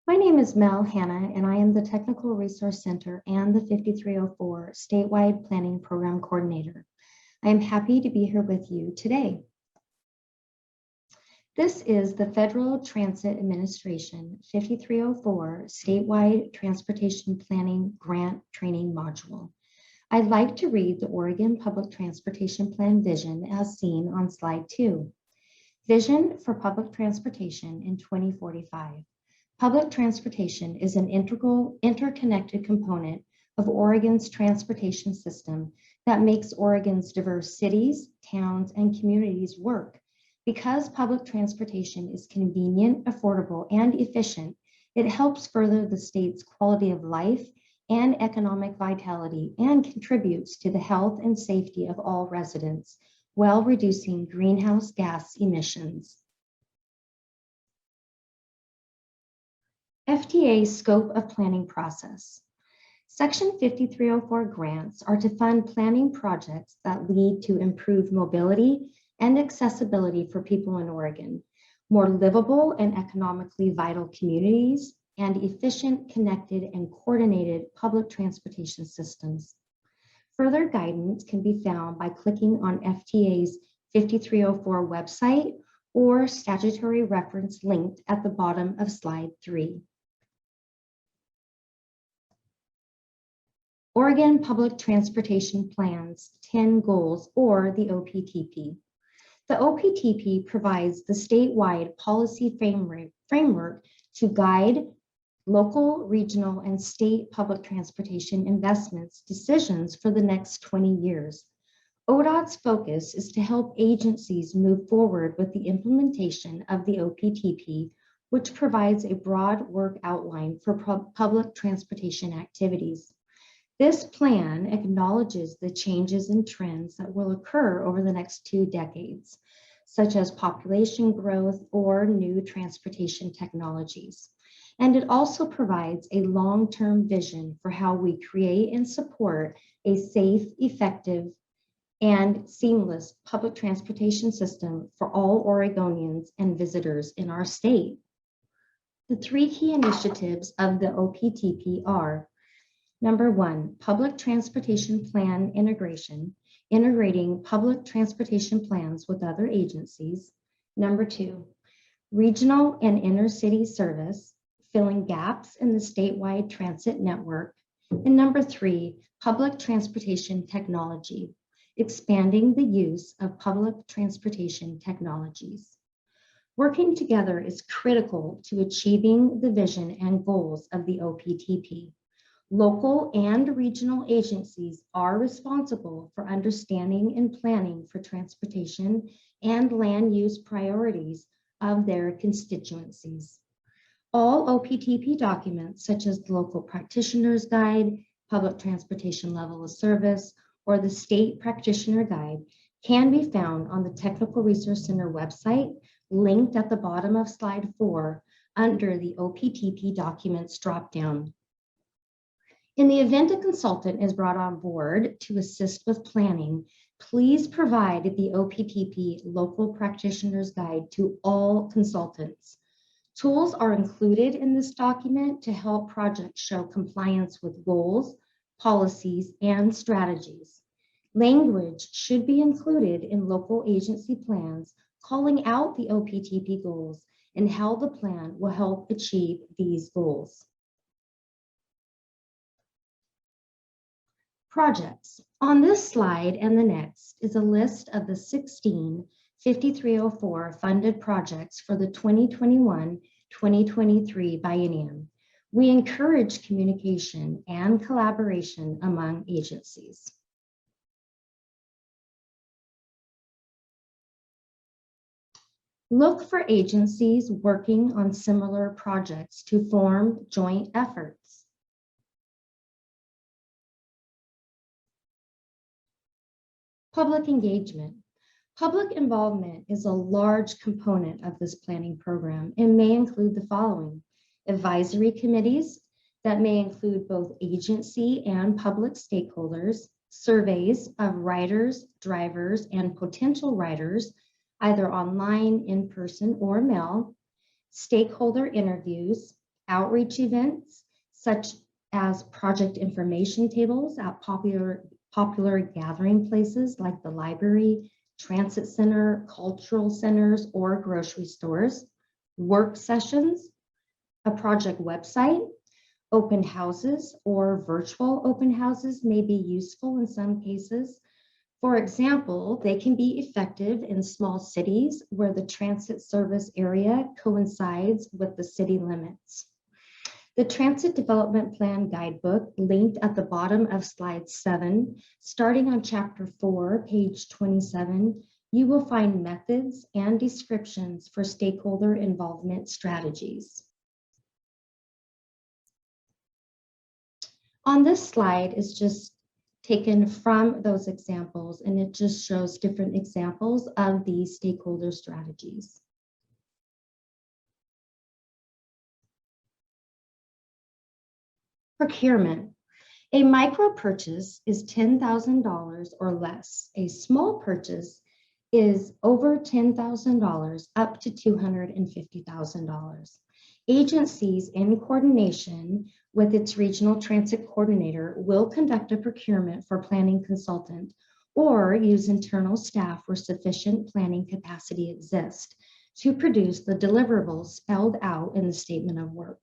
My name is Mel Hanna, and I am the Technical Resource Center and the 5304 Statewide Planning Program Coordinator. I am happy to be here with you today. This is the Federal Transit Administration 5304 Statewide Transportation Planning Grant Training Module. I'd like to read the Oregon Public Transportation Plan vision as seen on slide 2. Vision for public transportation in 2045. Public transportation is an integral, interconnected component of Oregon's transportation system that makes Oregon's diverse cities, towns, and communities work. Because public transportation is convenient, affordable, and efficient, it helps further the state's quality of life and economic vitality and contributes to the health and safety of all residents while reducing greenhouse gas emissions. FTA scope of planning process. Section 5304 grants are to fund planning projects that lead to improved mobility and accessibility for people in Oregon, more livable and economically vital communities, and efficient, connected, and coordinated public transportation systems. Further guidance can be found by clicking on FTA's 5304 website or statutory reference linked at the bottom of slide 3. Oregon Public Transportation Plans 10 Goals, or the OPTP. The OPTP provides the statewide policy framework to guide local, regional, and state public transportation investments decisions for the next 20 years. ODOT's focus is to help agencies move forward with the implementation of the OPTP, which provides a broad work outline for public transportation activities. This plan acknowledges the changes and trends that will occur over the next 2 decades, such as population growth or new transportation technologies. And it also provides a long-term vision for how we create and support a safe, effective, and seamless public transportation system for all Oregonians and visitors in our state. The 3 key initiatives of the OPTP are: Number 1, public transportation plan integration, integrating public transportation plans with other agencies. Number 2, regional and inner-city service, filling gaps in the statewide transit network. And number 3, public transportation technology, expanding the use of public transportation technologies. Working together is critical to achieving the vision and goals of the OPTP. Local and regional agencies are responsible for understanding and planning for transportation and land use priorities of their constituencies. All OPTP documents, such as the Local Practitioner's Guide, Public Transportation Level of Service, or the State Practitioner Guide, can be found on the Technical Resource Center website, linked at the bottom of slide 4 under the OPTP Documents dropdown. In the event a consultant is brought on board to assist with planning, please provide the OPTP Local Practitioner's Guide to all consultants. Tools are included in this document to help projects show compliance with goals, policies, and strategies. Language should be included in local agency plans calling out the OPTP goals and how the plan will help achieve these goals. Projects. On this slide and the next is a list of the 16 5304 funded projects for the 2021-2023 biennium. We encourage communication and collaboration among agencies. Look for agencies working on similar projects to form joint efforts. Public engagement. Public involvement is a large component of this planning program and may include the following: advisory committees that may include both agency and public stakeholders, surveys of riders, drivers, and potential riders, either online, in person, or mail, stakeholder interviews, outreach events, such as project information tables at popular gathering places like the library, transit center, cultural centers, or grocery stores, work sessions, a project website, open houses or virtual open houses may be useful in some cases. For example, they can be effective in small cities where the transit service area coincides with the city limits. The Transit Development Plan Guidebook, linked at the bottom of slide 7, starting on chapter 4, page 27, you will find methods and descriptions for stakeholder involvement strategies. On this slide is just taken from those examples, and it just shows different examples of these stakeholder strategies. Procurement. A micro purchase is $10,000 or less. A small purchase is over $10,000 up to $250,000. Agencies, in coordination with its regional transit coordinator, will conduct a procurement for planning consultant or use internal staff where sufficient planning capacity exists to produce the deliverables spelled out in the statement of work.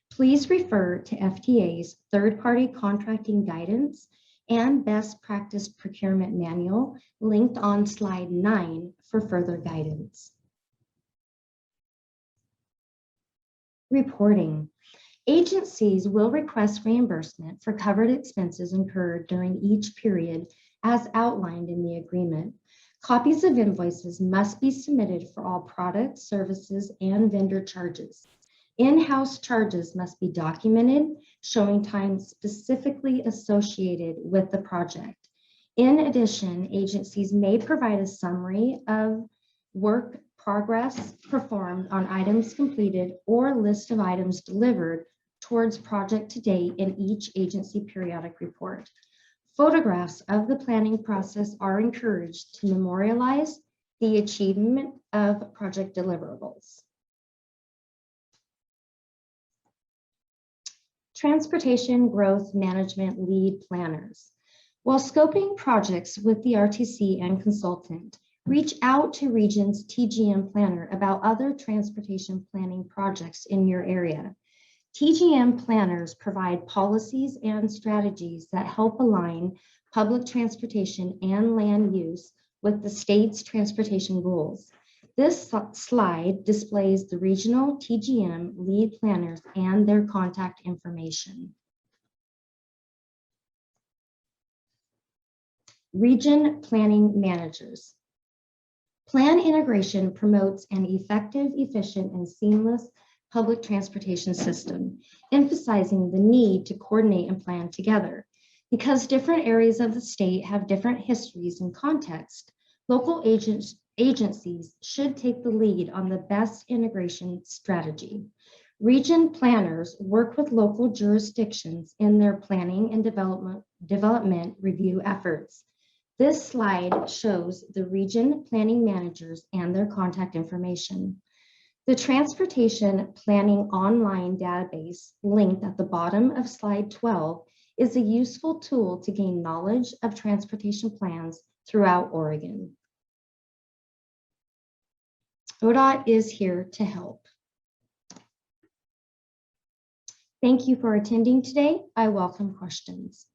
Please refer to FTA's third-party contracting guidance and best practice procurement manual linked on slide 9 for further guidance. Reporting. Agencies will request reimbursement for covered expenses incurred during each period as outlined in the agreement. Copies of invoices must be submitted for all products, services, and vendor charges. In-house charges must be documented, showing time specifically associated with the project. In addition, agencies may provide a summary of work progress performed on items completed or list of items delivered towards project to date in each agency periodic report. Photographs of the planning process are encouraged to memorialize the achievement of project deliverables. Transportation Growth Management Lead Planners. While scoping projects with the RTC and consultant, reach out to Region's TGM planner about other transportation planning projects in your area. TGM planners provide policies and strategies that help align public transportation and land use with the state's transportation goals. This slide displays the regional TGM lead planners and their contact information. Region planning managers. Plan integration promotes an effective, efficient, and seamless public transportation system, emphasizing the need to coordinate and plan together. Because different areas of the state have different histories and context, local agencies should take the lead on the best integration strategy. Region planners work with local jurisdictions in their planning and development review efforts. This slide shows the region planning managers and their contact information. The Transportation Planning Online database, linked at the bottom of slide 12, is a useful tool to gain knowledge of transportation plans throughout Oregon. ODOT is here to help. Thank you for attending today. I welcome questions.